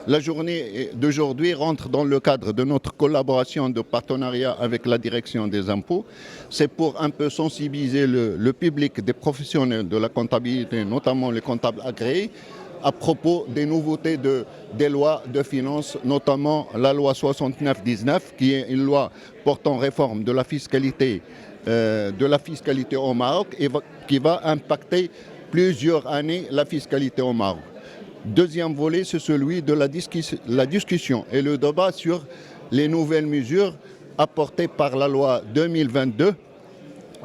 La journée d'aujourd'hui rentre dans le cadre de notre collaboration de partenariat avec la direction des impôts. C'est pour un peu sensibiliser le public des professionnels de la comptabilité, notamment les comptables agréés, à propos des nouveautés des lois de finances, notamment la loi 69-19, qui est une loi portant réforme de la fiscalité au Maroc et qui va impacter plusieurs années la fiscalité au Maroc. Deuxième volet, c'est celui de la discussion et le débat sur les nouvelles mesures apportées par la loi 2022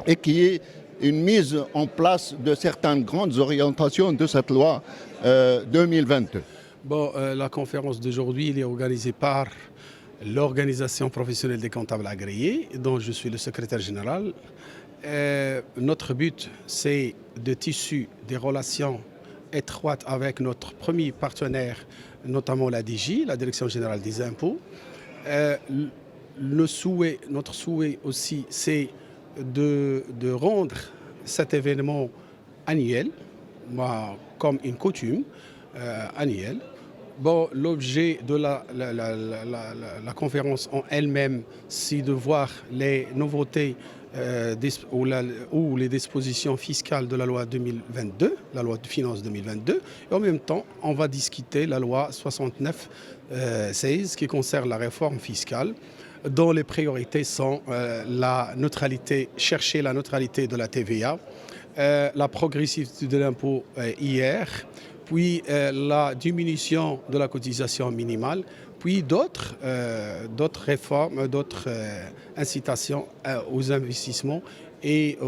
et qui est une mise en place de certaines grandes orientations de cette loi 2022. Bon, la conférence d'aujourd'hui est organisée par l'Organisation professionnelle des comptables agréés, dont je suis le secrétaire général. Notre but, c'est de tisser des relations étroites avec notre premier partenaire, notamment la DG, la Direction générale des impôts. Notre souhait aussi, c'est de rendre cet événement annuel, comme une coutume annuelle. Bon, l'objet de la conférence en elle-même, c'est de voir les nouveautés ou les dispositions fiscales de la loi 2022, la loi de finances 2022. Et en même temps, on va discuter la loi 69-16 qui concerne la réforme fiscale, dont les priorités sont la neutralité, chercher la neutralité de la TVA, la progressivité de l'impôt IR, puis la diminution de la cotisation minimale, puis d'autres réformes, d'autres incitations aux investissements et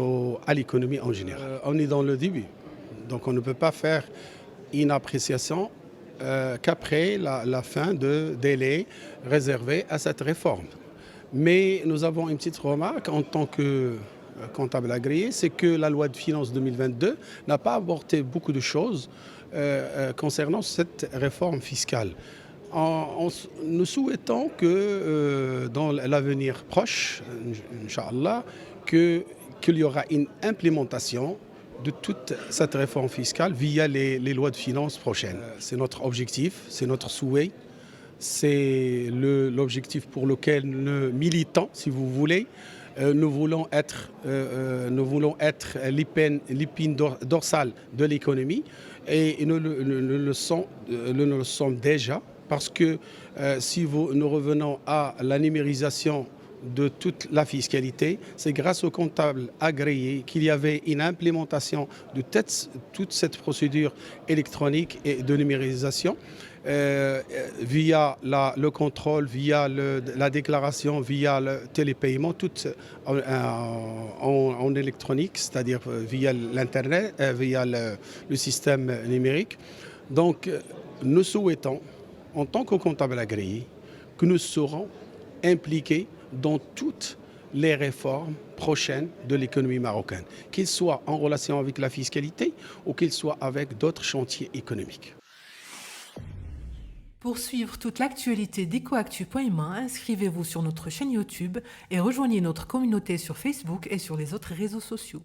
à l'économie en général. On est dans le début, donc on ne peut pas faire une appréciation qu'après la fin de délai réservé à cette réforme. Mais nous avons une petite remarque en tant que comptable agréé, c'est que la loi de finances 2022 n'a pas apporté beaucoup de choses concernant cette réforme fiscale. Nous souhaitons que dans l'avenir proche, Inch'Allah, qu'il y aura une implémentation de toute cette réforme fiscale via les lois de finances prochaines. C'est notre objectif, c'est notre souhait, c'est l'objectif pour lequel nous militons, si vous voulez. Nous voulons être l'épine dorsale de l'économie et nous le sommes déjà parce que si nous revenons à la numérisation de toute la fiscalité, c'est grâce aux comptables agréés qu'il y avait une implémentation de toute cette procédure électronique et de numérisation via le contrôle, via la déclaration, via le télépaiement, tout en électronique, c'est-à-dire via l'Internet, via le système numérique. Donc, nous souhaitons, en tant que comptable agréé, que nous serons impliqués dans toutes les réformes prochaines de l'économie marocaine, qu'ils soient en relation avec la fiscalité ou qu'ils soient avec d'autres chantiers économiques. Pour suivre toute l'actualité d'EcoActu.ma, inscrivez-vous sur notre chaîne YouTube et rejoignez notre communauté sur Facebook et sur les autres réseaux sociaux.